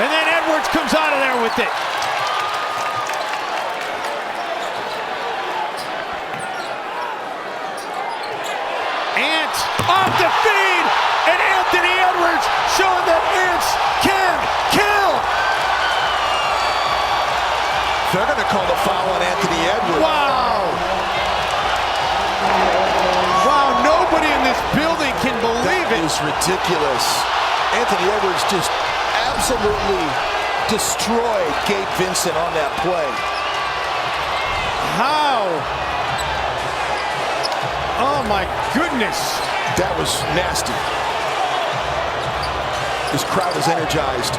And then Edwards comes out of there with it. Ant off the feed, and Anthony Edwards showing that ants can kill. They're going to call the foul on Anthony Edwards. Wow. Wow, nobody in this building can believe it. That is ridiculous. Anthony Edwards just absolutely destroyed Gabe Vincent on that play. How? Oh my goodness. That was nasty. This crowd is energized.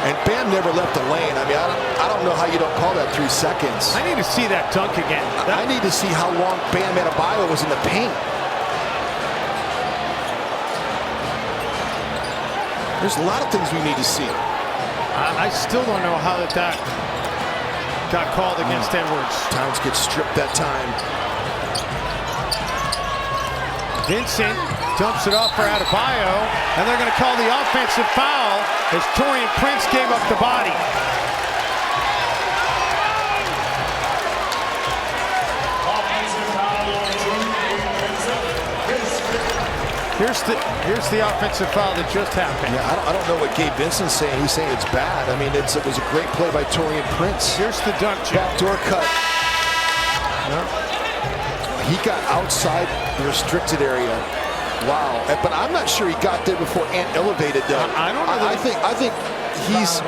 And Bam never left the lane. I mean, I don't know how you don't call that 3 seconds. I need to see that dunk again. I need to see how long Bam Adebayo was in the paint. There's a lot of things we need to see. I still don't know how that got called against Edwards. Towns gets stripped that time. Vincent dumps it off for Adebayo, and they're going to call the offensive foul as Taurean Prince gave up the body. Here's the offensive foul that just happened. Yeah, I don't know what Gabe Vincent's saying. He's saying it's bad. I mean, it was a great play by Taurean Prince. Here's the dunk, Jim. Backdoor cut. He got outside the restricted area. Wow. But I'm not sure he got there before Ant elevated though. I don't know. I think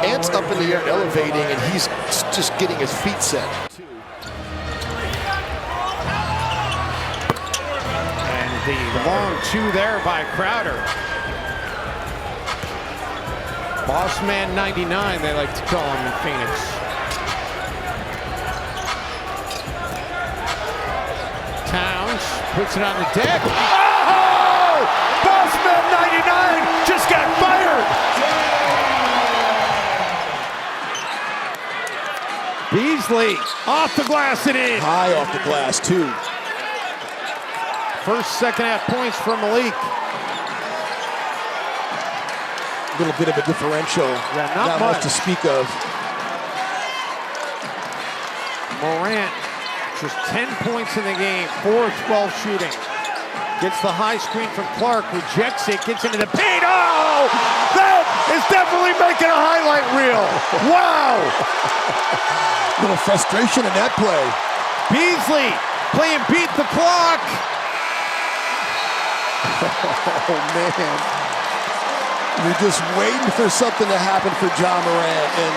Ant's up in the air elevating, and he's just getting his feet set. The long two there by Crowder. Boss Man 99, they like to call him in Phoenix. Towns puts it on the deck. Oh! Boss Man 99 just got fired. Beasley off the glass and in. High off the glass too. First, second half points for Malik. A little bit of a differential. Yeah, not much to speak of. Morant, just 10 points in the game, 4 of 12 shooting. Gets the high screen from Clark, rejects it, gets into the paint. Oh! That is definitely making a highlight reel. Wow! A little frustration in that play. Beasley playing beat the clock. Oh, man. You're just waiting for something to happen for Ja Morant, and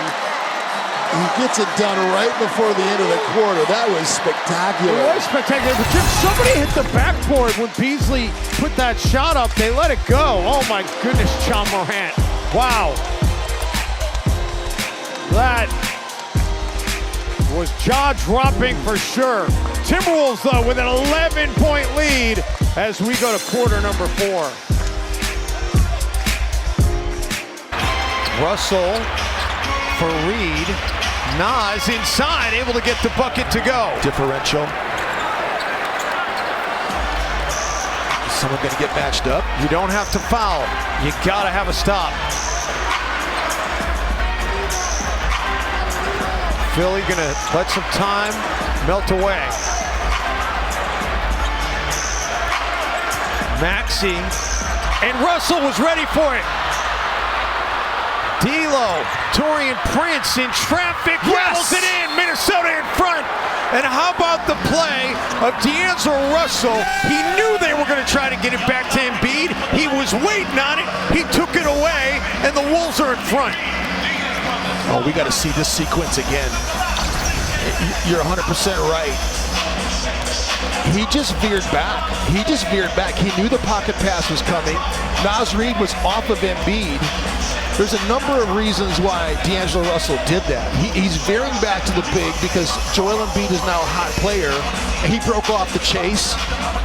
he gets it done right before the end of the quarter. That was spectacular. It was spectacular, but Jim, somebody hit the backboard when Beasley put that shot up. They let it go. Oh, my goodness, Ja Morant. Wow. That was jaw-dropping for sure. Timberwolves, though, with an 11-point lead as we go to quarter number 4. Russell for Reid. Nas inside, able to get the bucket to go. Differential. Is someone going to get matched up? You don't have to foul. You got to have a stop. Philly going to let some time melt away. Maxey, and Russell was ready for it. D'Lo, Taurean Prince in traffic, rattles it in, Minnesota in front. And how about the play of D'Angelo Russell? He knew they were going to try to get it back to Embiid. He was waiting on it, he took it away, and the Wolves are in front. Oh, we got to see this sequence again. You're 100% right. He just veered back. He knew the pocket pass was coming. Nas Reid was off of Embiid. There's a number of reasons why D'Angelo Russell did that. He's veering back to the big because Joel Embiid is now a hot player, and he broke off the chase.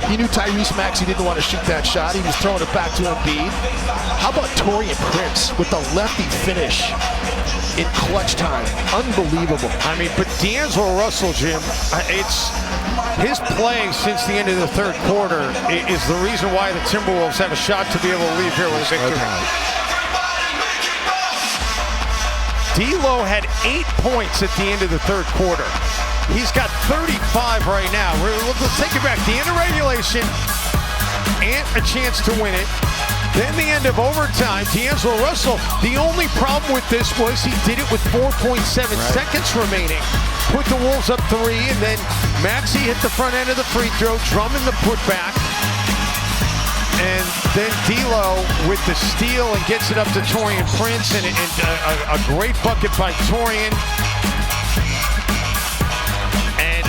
He knew Tyrese Maxey didn't want to shoot that shot. He was throwing it back to Embiid. How about Taurean Prince with the lefty finish in clutch time? Unbelievable. I mean, but D'Angelo Russell, Jim, it's his play since the end of the third quarter is the reason why the Timberwolves have a shot to be able to leave here with a victory. D'Lo had 8 points at the end of the third quarter. He's got 35 right now. Let's take it back. The end of regulation and a chance to win it. Then the end of overtime, D'Angelo Russell, the only problem with this was he did it with 4.7 seconds remaining. Put the Wolves up 3, and then Maxey hit the front end of the free throw, Drummond the putback. And then D'Lo with the steal and gets it up to Taurean Prince, and a great bucket by Taurean. And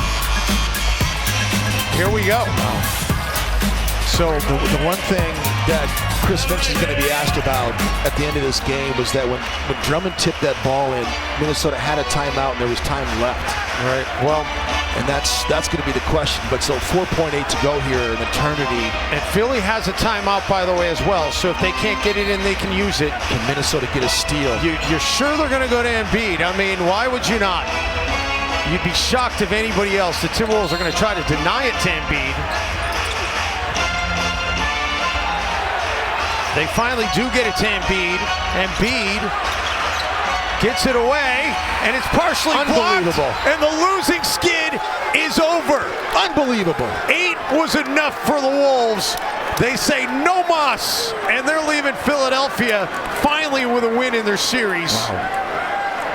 here we go. So the one thing that Chris Finch is going to be asked about at the end of this game was that when Drummond tipped that ball in, Minnesota had a timeout and there was time left. Right. Well, and that's going to be the question. But so 4.8 to go here, an eternity. And Philly has a timeout, by the way, as well. So if they can't get it in, they can use it. Can Minnesota get a steal? You're sure they're going to go to Embiid? I mean, why would you not? You'd be shocked if anybody else. The Timberwolves are going to try to deny it to Embiid. They finally do get it to Embiid. Embiid gets it away, and it's partially blocked. And the losing skid is over. Unbelievable. 8 was enough for the Wolves. They say no mas, and they're leaving Philadelphia finally with a win in their series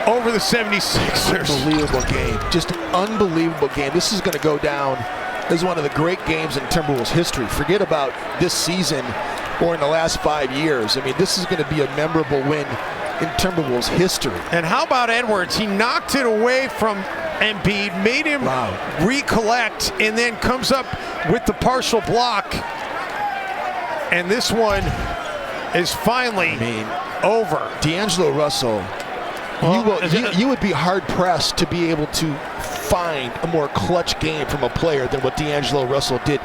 over the 76ers. Unbelievable game. Just an unbelievable game. This is going to go down as one of the great games in Timberwolves history. Forget about this season or in the last 5 years. I mean, this is going to be a memorable win in Timberwolves history. And how about Edwards? He knocked it away from Embiid, made him recollect, and then comes up with the partial block. And this one is finally over. D'Angelo Russell, you would be hard-pressed to be able to find a more clutch game from a player than what D'Angelo Russell did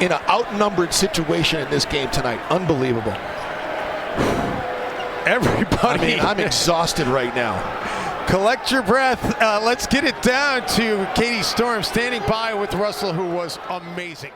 in an outnumbered situation in this game tonight. Unbelievable. Everybody. I'm exhausted right now. Collect your breath. Let's get it down to Katie Storm standing by with Russell, who was amazing.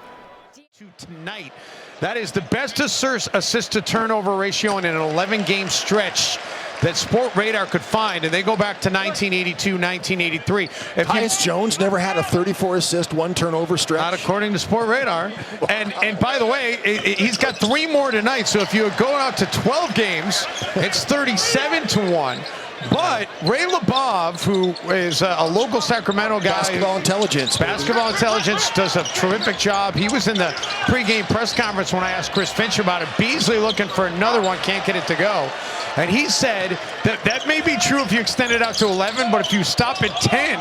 Tonight, that is the best assist to turnover ratio in an 11-game stretch that Sport Radar could find, and they go back to 1982, 1983. Tyus Jones never had a 34-assist, 1 turnover stretch. Not according to Sport Radar. And by the way, he's got 3 more tonight, so if you go out to 12 games, it's 37-1. But Ray Labov, who is a local Sacramento guy. Basketball Intelligence. Basketball Intelligence does a terrific job. He was in the pregame press conference when I asked Chris Finch about it. Beasley looking for another one, can't get it to go. And he said that may be true if you extend it out to 11, but if you stop at 10,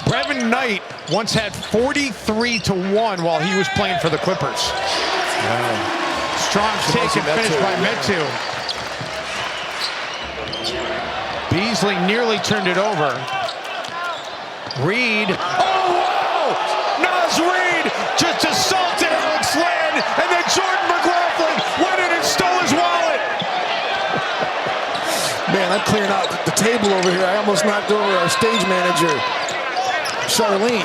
Brevin Knight once had 43-1 while he was playing for the Clippers. Wow. Strong take and finish by Metu. Beasley nearly turned it over. Reid. Oh, wow! Naz Reid just assaulted Alex Len, and then Jordan McLaughlin went in and stole his wallet. Man, I'm clearing out the table over here. I almost knocked over our stage manager, Charlene.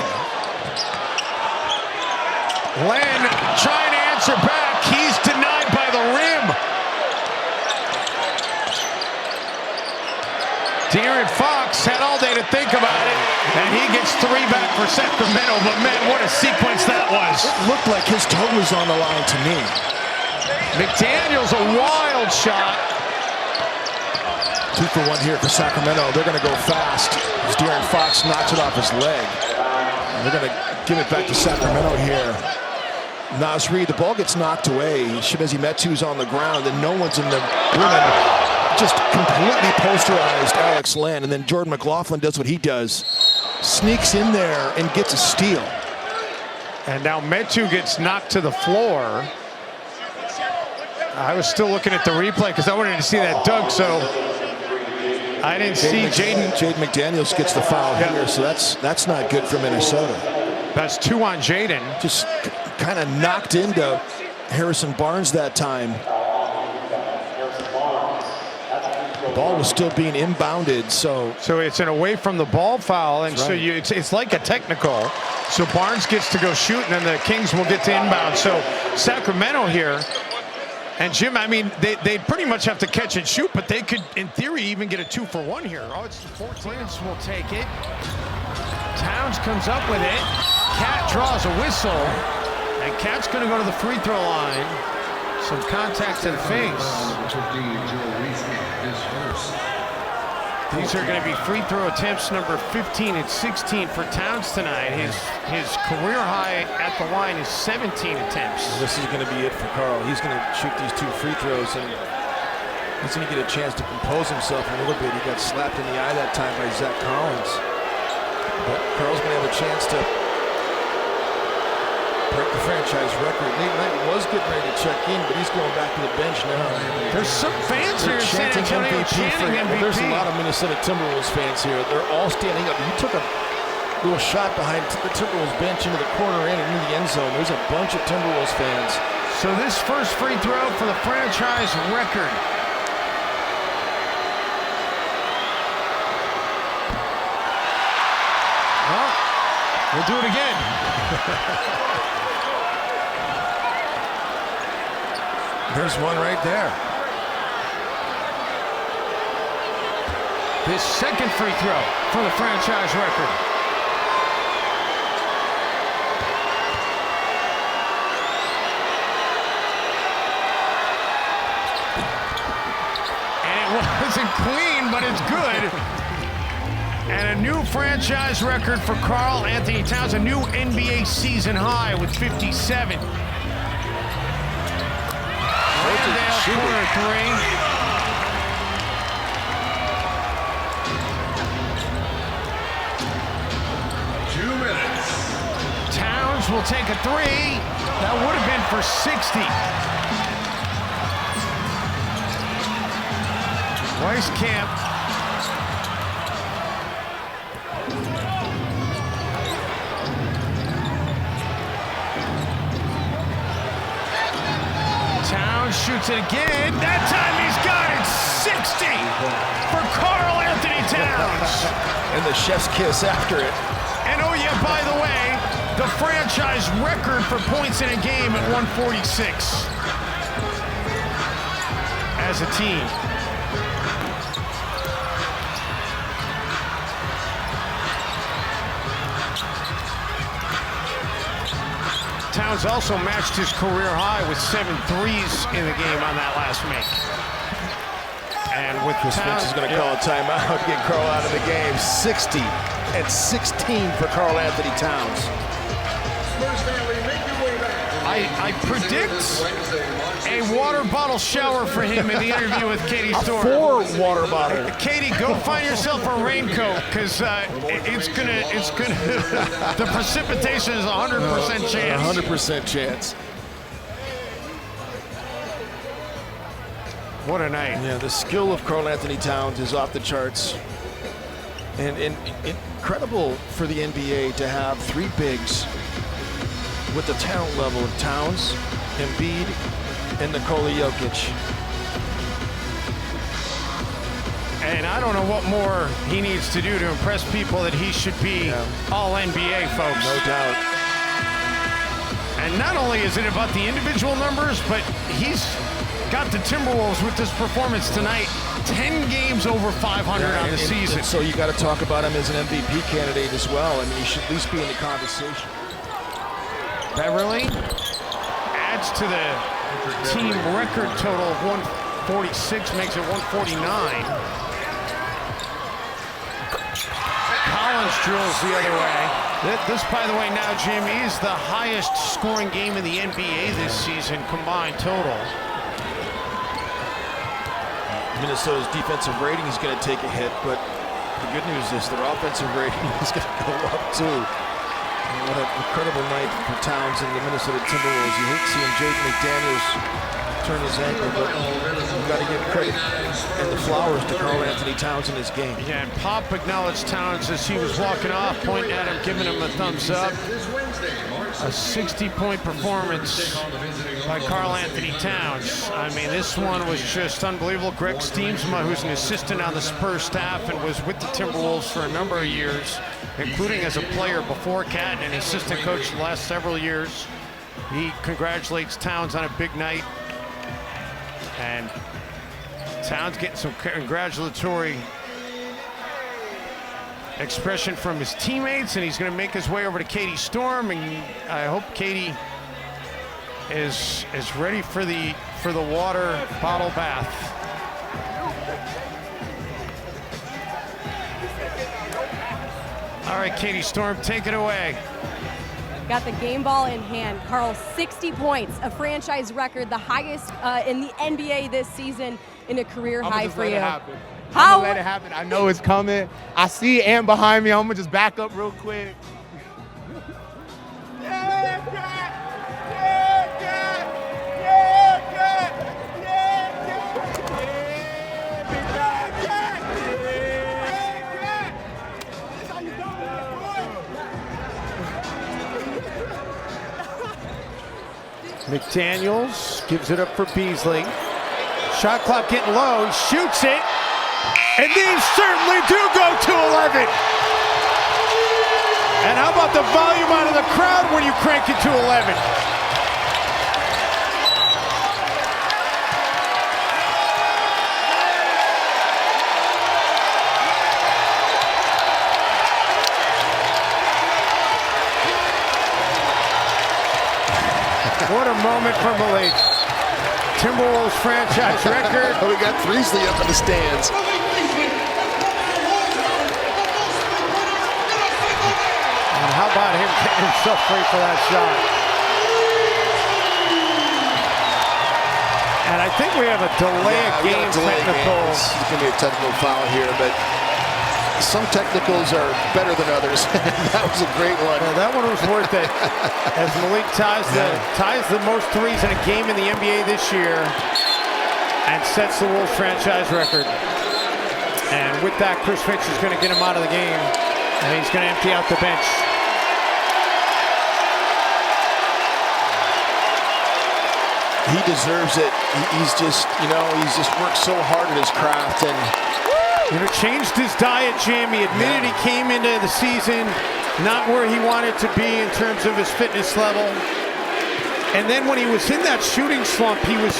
Len trying to answer back. He's denied by the rim. De'Aaron Fox had all day to think about it, and he gets 3 back for Sacramento, but man, what a sequence that was. It looked like his toe was on the line to me. McDaniels, a wild shot. 2 for 1 here for Sacramento. They're going to go fast as De'Aaron Fox knocks it off his leg. And they're going to give it back to Sacramento here. Naz Reid, the ball gets knocked away. Chimezie Metu's on the ground, and no one's in the rim. Just completely posterized Alex Len, and then Jordan McLaughlin does what he does. Sneaks in there and gets a steal. And now Metu gets knocked to the floor. I was still looking at the replay because I wanted to see that dunk, so I didn't see Jaden. Jaden McDaniels gets the foul here, so that's not good for Minnesota. That's 2 on Jaden. Just kind of knocked into Harrison Barnes that time. Ball was still being inbounded, so it's an away from the ball foul, and so it's like a technical. So Barnes gets to go shoot, and then the Kings will get to inbound. So Sacramento here, and Jim, I mean, they pretty much have to catch and shoot, but they could, in theory, even get a 2-for-1 here. Oh, it's 14. Will take it. Towns comes up with it. Cat draws a whistle, and Cat's going to go to the free throw line. Some contact to the face. These are going to be free throw attempts number 15 and 16 for Towns tonight. His career high at the line is 17 attempts. This is going to be it for Carl. He's going to shoot these 2 free throws, and he's going to get a chance to compose himself a little bit. He got slapped in the eye that time by Zach Collins. But Carl's going to have a chance to break the franchise record. Nate Knight was getting ready to check in, but he's going back to the bench now. There's some fans here in San Antonio chanting MVP. There's a lot of Minnesota Timberwolves fans here. They're all standing up. You took a little shot behind the Timberwolves bench into the corner and into the end zone. There's a bunch of Timberwolves fans. So this first free throw for the franchise record. Well, we'll do it again. There's one right there. His second free throw for the franchise record. And it wasn't clean, but it's good. And a new franchise record for Karl Anthony Towns, a new NBA season high with 57. Corner 3. Towns will take a 3. That would have been for 60. Weiskamp. Shoots it again. That time he's got it. 60 for Karl Anthony Towns. And the chef's kiss after it. And oh yeah, by the way, the franchise record for points in a game at 146 as a team. Towns also matched his career high with 7 threes in the game on that last make. And with Chris Finch is going to call a timeout to get Karl out of the game. 60 and 16 for Karl Anthony Towns. I predict a water bottle shower for him in the interview with Katie Storr. 4 water bottle. Katie, go find yourself a raincoat, because it's gonna the precipitation is 100% chance. 100% chance. What a night. Yeah, the skill of Karl Anthony Towns is off the charts. And incredible for the NBA to have 3 bigs with the talent level of Towns, Embiid, and Nikola Jokic. And I don't know what more he needs to do to impress people that he should be all NBA, folks. No doubt. And not only is it about the individual numbers, but he's got the Timberwolves with this performance tonight. 10 games over 500 on the season. And so you got to talk about him as an MVP candidate as well. I mean, he should at least be in the conversation. Beverly adds to the team record total of 146, makes it 149. Collins drills the other way. This, by the way, now, Jim, is the highest scoring game in the NBA this season, combined total. Minnesota's defensive rating is going to take a hit, but the good news is their offensive rating is going to go up, too. What an incredible night for Towns and the Minnesota Timberwolves. You hate seeing Jake McDaniels turn his ankle, but you've got to give credit and the flowers to Karl Anthony Towns in this game. Yeah, and Pop acknowledged Towns as he was walking off, pointing at him, giving him a thumbs up. A 60-point performance by Karl Anthony Towns. I mean, this one was just unbelievable. Greg Steemsma, who's an assistant on the Spurs staff and was with the Timberwolves for a number of years, including as a player before Cat and an assistant coach the last several years. He congratulates Towns on a big night. And Towns getting some congratulatory expression from his teammates, and he's going to make his way over to Katie Storm, and I hope Katie is ready for the water bottle bath. All right, Katie Storm, take it away. Got the game ball in hand. Karl, 60 points, a franchise record, the highest in the NBA this season, in a career high for you. I'm gonna let it happen. I know it's coming. I see it and behind me. I'm gonna just back up real quick. McDaniels gives it up for Beasley. Shot clock getting low, he shoots it, and these certainly do go to 11. And how about the volume out of the crowd when you crank it to 11? What a moment for Malik. Timberwolves franchise record. We got Beasley up in the stands. And how about him getting himself free for that shot? And I think we have a delay of game technical. It's going to be a technical foul here, but some technicals are better than others. That was a great one. Well, that one was worth it. As Malik ties the most threes in a game in the NBA this year and sets the Wolves franchise record. And with that, Chris Finch is going to get him out of the game, and he's going to empty out the bench. He deserves it. He's just worked so hard at his craft, and changed his diet, Jim. He admitted he came into the season not where he wanted to be in terms of his fitness level. And then when he was in that shooting slump, he was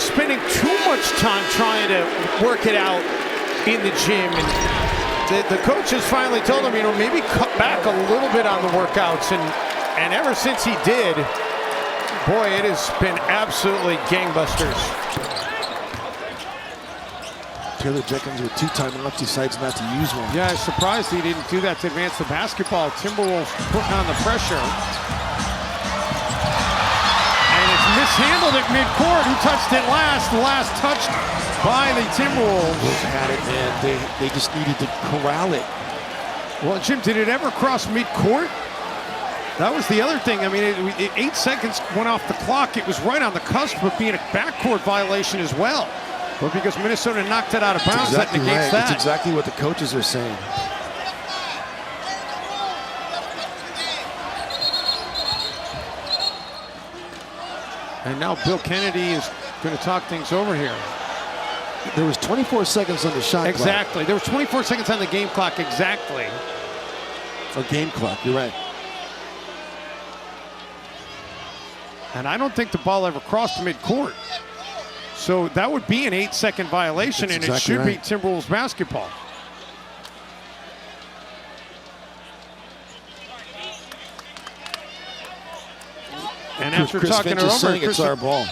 spending too much time trying to work it out in the gym. And the coaches finally told him, maybe cut back a little bit on the workouts. And ever since he did, boy, it has been absolutely gangbusters. Taylor Jenkins with 2 timeouts decides not to use one. Yeah, I was surprised he didn't do that to advance the basketball. Timberwolves putting on the pressure. And it's mishandled at midcourt. Who touched it last? The last touched by the Timberwolves. Look at it, man. They just needed to corral it. Well, Jim, did it ever cross midcourt? That was the other thing. I mean, 8 seconds went off the clock. It was right on the cusp of being a backcourt violation as well. But because Minnesota knocked it out of bounds, that negates that. That's exactly what the coaches are saying. And now Bill Kennedy is going to talk things over here. There was 24 seconds on the shot clock. Exactly. There was 24 seconds on the game clock, exactly. Or game clock, you're right. And I don't think the ball ever crossed midcourt. So that would be an 8-second violation, and it should be Timberwolves basketball. And after talking it over, it's our ball.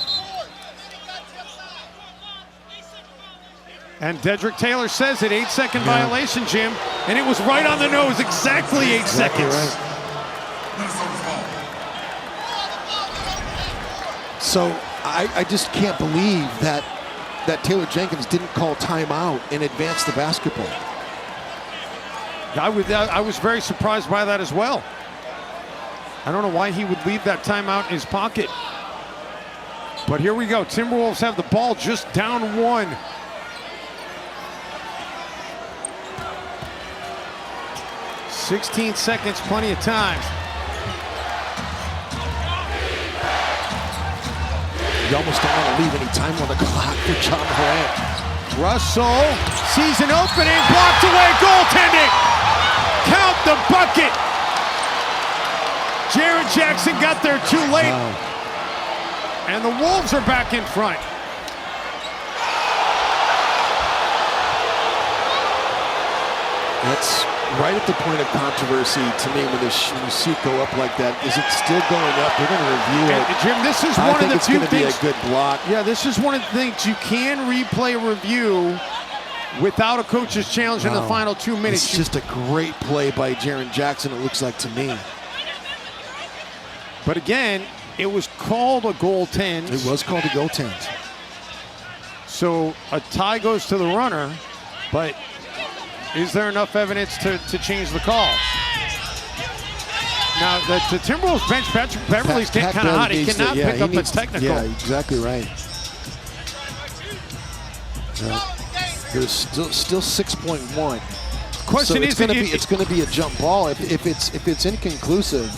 And Dedrick Taylor says it, 8-second violation, Jim, and it was right on the nose, exactly 8 seconds. Right. So I just can't believe that Taylor Jenkins didn't call timeout and advance the basketball. I was very surprised by that as well. I don't know why he would leave that timeout in his pocket. But here we go. Timberwolves have the ball just down 1. .16 seconds, plenty of time. You almost don't want to leave any time on the clock for John Morant. Russell sees an opening, blocked away, goaltending. Count the bucket. Jaren Jackson got there too late. Wow. And the Wolves are back in front. That's right at the point of controversy to me when you see it go up like that. Is it still going up? They're going to review it. And Jim, this is one of the few things. I think it's going to be a good block. Yeah, this is one of the things you can replay a review without a coach's challenge in the final 2 minutes. It's just a great play by Jaren Jackson, it looks like to me. But again, it was called a goaltend. It was called a goaltend. So a tie goes to the runner, but is there enough evidence to change the call? Now, the Timberwolves bench, Patrick Beverley's getting kind of hot. He cannot pick up a technical. Yeah, exactly right. There's still 6.1. Question so is, it's going to be a jump ball. If it's inconclusive,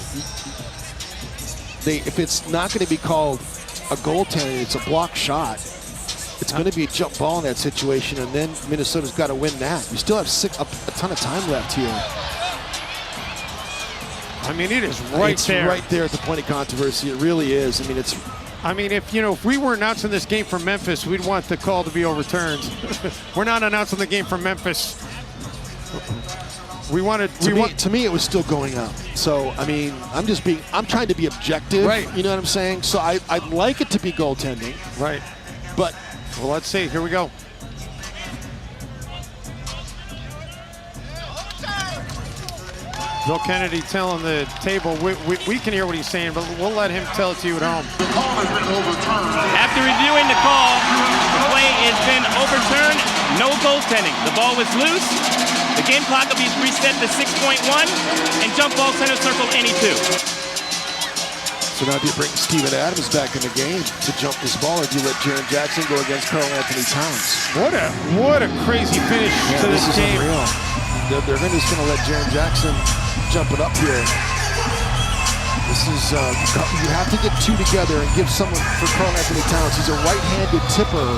if it's not going to be called a goaltend, it's a block shot. It's going to be a jump ball in that situation, and then Minnesota's got to win that. You still have a ton of time left here. I mean, it is right there. It's right there at the point of controversy. It really is. I mean, it's. I mean, if we were announcing this game from Memphis, we'd want the call to be overturned. We're not announcing the game from Memphis. To me, it was still going up. So, I mean, I'm trying to be objective. Right. You know what I'm saying? So I'd like it to be goaltending. Right. But. Well, let's see. Here we go. Bill Kennedy telling the table, we can hear what he's saying, but we'll let him tell it to you at home. After reviewing the call, the play has been overturned. No goaltending. The ball was loose. The game clock will be reset to 6.1, and jump ball center circle any 2. So now do you bring Steven Adams back in the game to jump this ball, or do you let Jaren Jackson go against Karl Anthony Towns? What a crazy finish to this game. Unreal. They're just going to let Jaren Jackson jump it up here. This is, you have to get two together and give someone for Karl Anthony Towns. He's a right-handed tipper,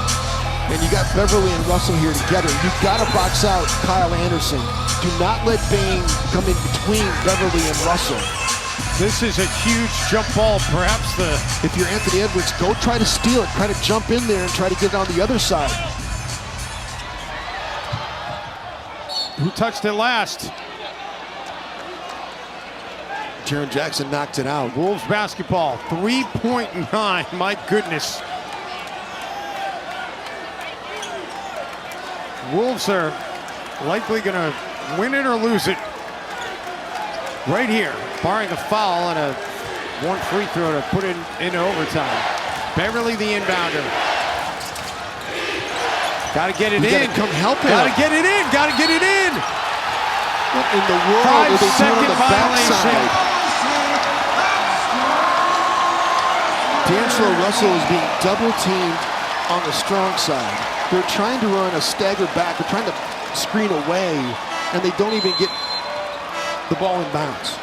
and you got Beverley and Russell here together. You've got to box out Kyle Anderson. Do not let Bane come in between Beverley and Russell. This is a huge jump ball, perhaps if you're Anthony Edwards, go try to steal it, try to jump in there and try to get it on the other side. Who touched it last? Jaren Jackson knocked it out. Wolves basketball, 3.9, my goodness. Wolves are likely gonna win it or lose it right here, barring a foul and a one free throw to put it into overtime. Beverley the inbounder. Gotta get it in. Come help him. Gotta get it in. Gotta get it in. What in the world are they doing on the backside? D'Angelo Russell is being double teamed on the strong side. They're trying to run a stagger back. They're trying to screen away, and they don't even get the ball in bounds.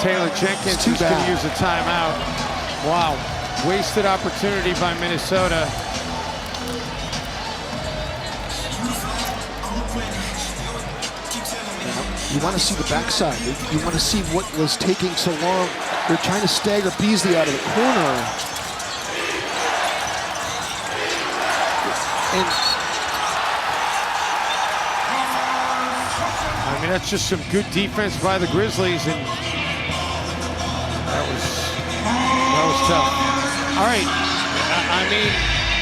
Taylor Jenkins is going to use a timeout. Wow, wasted opportunity by Minnesota. You want to see the backside. You want to see what was taking so long. They're trying to stagger Beasley out of the corner. And I mean, that's just some good defense by the Grizzlies, and that was tough. All right,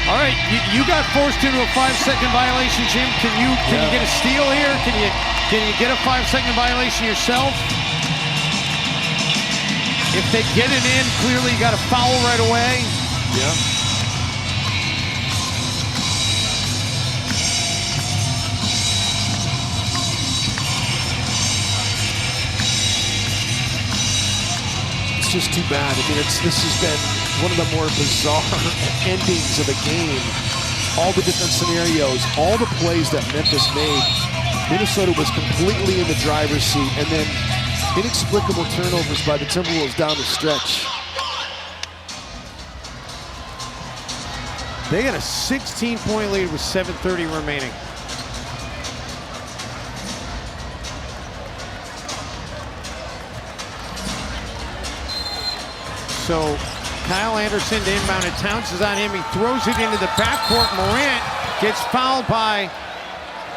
all right, you got forced into a 5-second violation, Jim. Can you get a steal here? Can you get a 5-second violation yourself? If they get it in, clearly you got a foul right away. yeah. It's just too bad. I mean, this has been one of the more bizarre endings of a game. All the different scenarios, all the plays that Memphis made. Minnesota was completely in the driver's seat, and then inexplicable turnovers by the Timberwolves down the stretch. They got a 16-point lead with 7:30 remaining. So Kyle Anderson to inbound it. Towns is on him. He throws it into the backcourt. Morant gets fouled by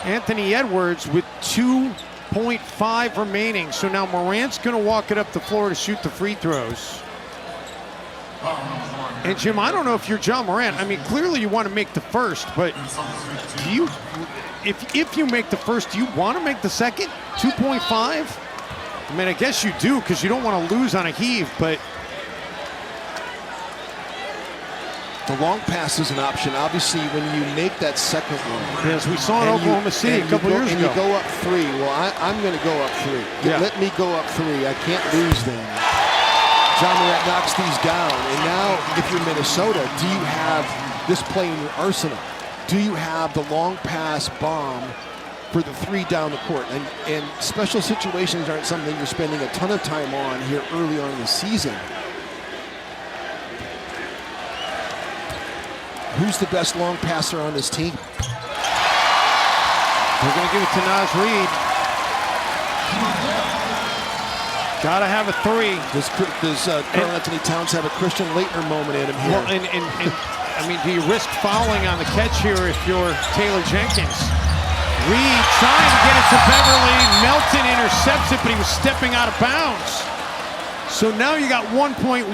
Anthony Edwards with 2.5 remaining. So now Morant's going to walk it up the floor to shoot the free throws. And Jim, I don't know if you're John Morant. I mean, clearly you want to make the first, but do you, if you make the first, do you want to make the second? 2.5? I mean, I guess you do because you don't want to lose on a heave, but the long pass is an option. Obviously, when you make that second one, as we saw in Oklahoma City a couple years ago, and you go up 3. Well, I'm going to go up 3. Yeah. Let me go up 3. I can't lose then. John Morant knocks these down, and now if you're Minnesota, do you have this play in your arsenal? Do you have the long pass bomb for the 3 down the court? And special situations aren't something you're spending a ton of time on here early on in the season. Who's the best long passer on this team? They're going to give it to Naz Reid. Got to have a 3. Does Karl Anthony Towns have a Christian Laettner moment in him here? Well, and I mean, do you risk fouling on the catch here if you're Taylor Jenkins? Reid trying to get it to Beverly. Melton intercepts it, but he was stepping out of bounds. So now you got 1.1,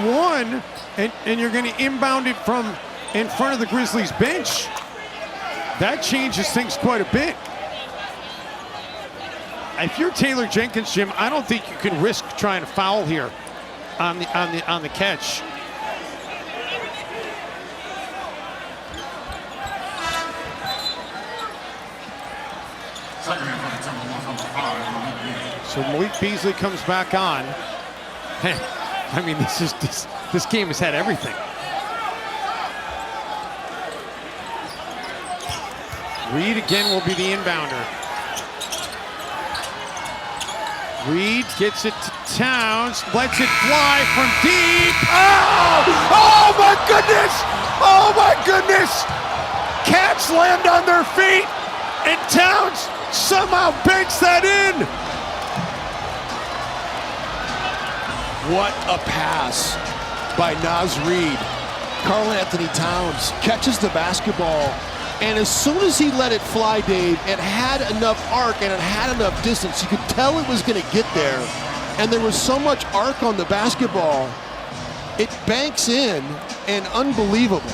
and you're going to inbound it from in front of the Grizzlies bench. That changes things quite a bit. If you're Taylor Jenkins, Jim, I don't think you can risk trying to foul here on the catch. So Malik Beasley comes back on. I mean, this game has had everything. Reid again will be the inbounder. Reid gets it to Towns, lets it fly from deep. Oh my goodness! Oh my goodness! Cats land on their feet, and Towns somehow banks that in. What a pass by Naz Reid. Karl Anthony Towns catches the basketball, and as soon as he let it fly, Dave, it had enough arc and it had enough distance. You could tell it was going to get there, and there was so much arc on the basketball. It banks in, and unbelievable.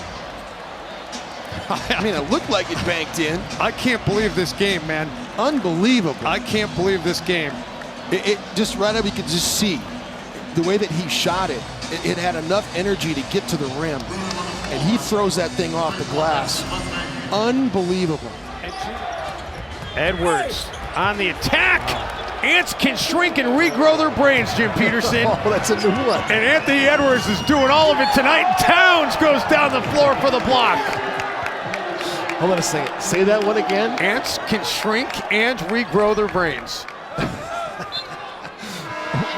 I mean, it looked like it banked in. I can't believe this game, man. Unbelievable. I can't believe this game. It just right up, you could just see the way that he shot it. It had enough energy to get to the rim, and he throws that thing off the glass. Unbelievable. Edwards on the attack. Ants can shrink and regrow their brains, Jim Petersen. Oh, that's a new one. And Anthony Edwards is doing all of it tonight. Towns goes down the floor for the block. Hold on a second. Say that one again. Ants can shrink and regrow their brains.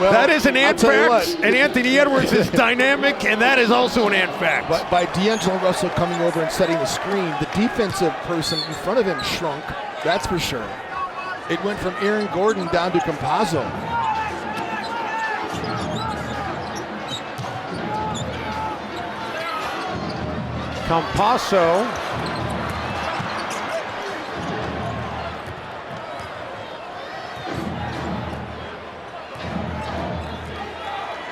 Well, that is an ant fact, and Anthony Edwards is dynamic, and that is also an ant fact. But by D'Angelo Russell coming over and setting the screen, the defensive person in front of him shrunk, that's for sure. It went from Aaron Gordon down to Campazzo. Campazzo.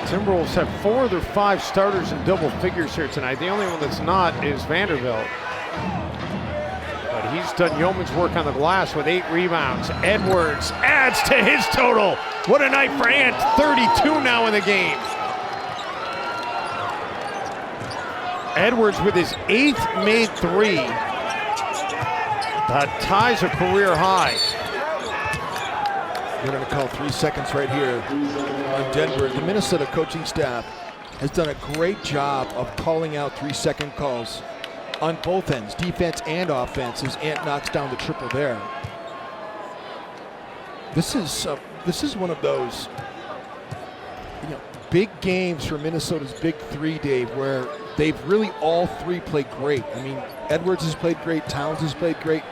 Timberwolves have 4 of their 5 starters in double figures here tonight. The only one that's not is Vanderbilt. But he's done yeoman's work on the glass with 8 rebounds. Edwards adds to his total. What a night for Ant. 32 now in the game. Edwards with his 8th made 3. That ties a career high. They're going to call 3 seconds right here on Denver. The Minnesota coaching staff has done a great job of calling out 3-second calls on both ends, defense and offense, as Ant knocks down the triple there. This is one of those big games for Minnesota's big three, Dave, where they've really all three played great. I mean, Edwards has played great, Towns has played great.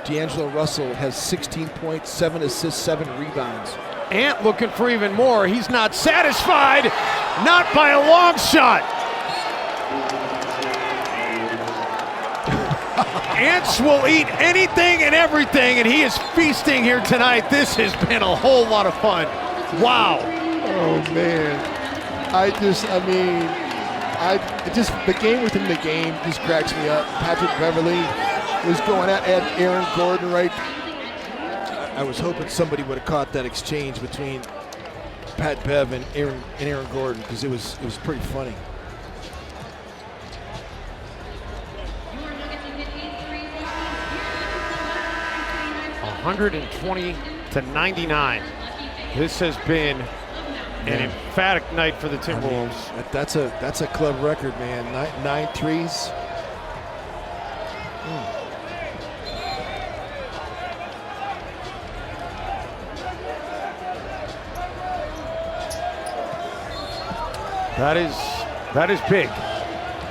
D'Angelo Russell has 16 points, 7 assists, 7 rebounds. Ant looking for even more. He's not satisfied, not by a long shot. Ants will eat anything and everything, and he is feasting here tonight. This has been a whole lot of fun. Wow. Oh, man. The game within the game just cracks me up. Patrick Beverly was going at Aaron Gordon, right? I was hoping somebody would have caught that exchange between Pat Bev and Aaron Gordon, because it was pretty funny. $120-99. This has been an emphatic night for the Timberwolves. I mean, that's a club record, man. Nine threes. That is big.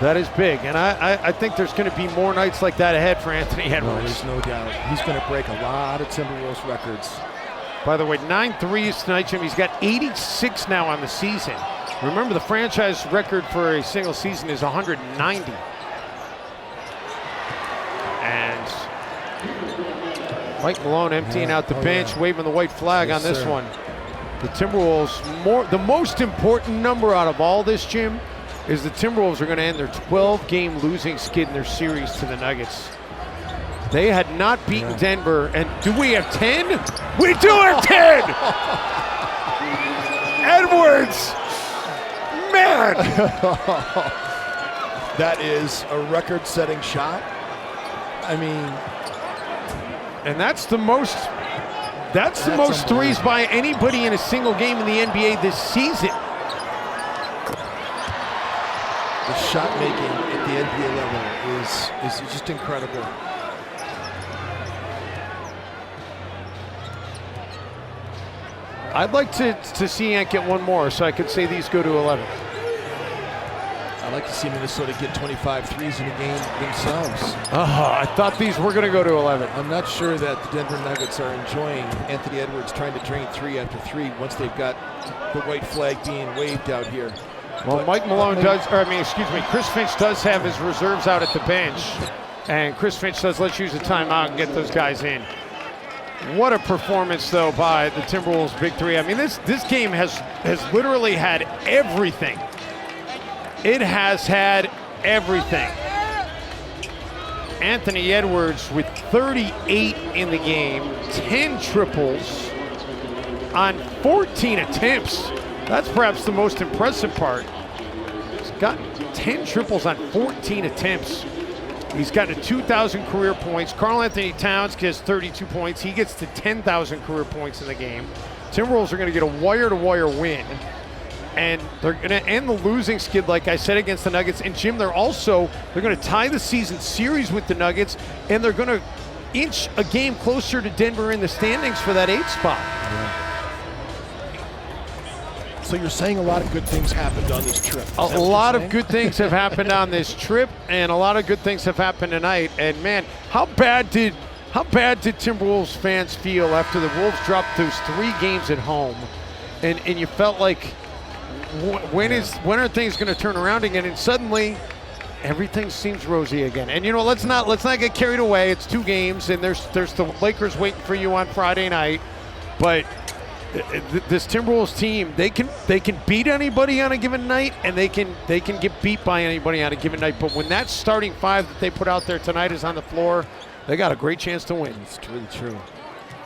That is big, and I think there's going to be more nights like that ahead for Anthony Edwards. No, there's no doubt. He's going to break a lot of Timberwolves records. By the way, 9 threes tonight, Jim. He's got 86 now on the season. Remember, the franchise record for a single season is 190. And Mike Malone emptying out the bench, waving the white flag on this one. The Timberwolves, the most important number out of all this, Jim, is the Timberwolves are going to end their 12-game losing skid in their series to the Nuggets. They had not beaten Denver, and do we have 10? We do have 10! Edwards! Man! That is a record-setting shot. I mean... And that's the most threes by anybody in a single game in the NBA this season. The shot making at the NBA level is just incredible. I'd like to see Ant get one more, so I could say these go to 11. I'd like to see Minnesota get 25 threes in a game themselves. I thought these were going to go to 11. I'm not sure that the Denver Nuggets are enjoying Anthony Edwards trying to drain 3 after 3 once they've got the white flag being waved out here. Well, Mike Malone Chris Finch does have his reserves out at the bench. And Chris Finch says, let's use a timeout and get those guys in. What a performance, though, by the Timberwolves' big three. I mean, this game has literally had everything. It has had everything. Anthony Edwards with 38 in the game, 10 triples on 14 attempts. That's perhaps the most impressive part. He's got 10 triples on 14 attempts. He's gotten to 2,000 career points. Karl Anthony Towns gets 32 points. He gets to 10,000 career points in the game. Timberwolves are going to get a wire-to-wire win. And they're going to end the losing skid, like I said, against the Nuggets. And, Jim, they're going to tie the season series with the Nuggets, and they're going to inch a game closer to Denver in the standings for that 8th spot. Yeah. So you're saying a lot of good things happened on this trip. A lot of good things have happened on this trip, and a lot of good things have happened tonight. And, man, how bad did Timberwolves fans feel after the Wolves dropped those 3 games at home, and you felt like, when are things going to turn around again? And suddenly, everything seems rosy again. And let's not get carried away. It's 2 games, and there's the Lakers waiting for you on Friday night. But this Timberwolves team, they can beat anybody on a given night, and they can get beat by anybody on a given night. But when that starting 5 that they put out there tonight is on the floor, they got a great chance to win. It's really true.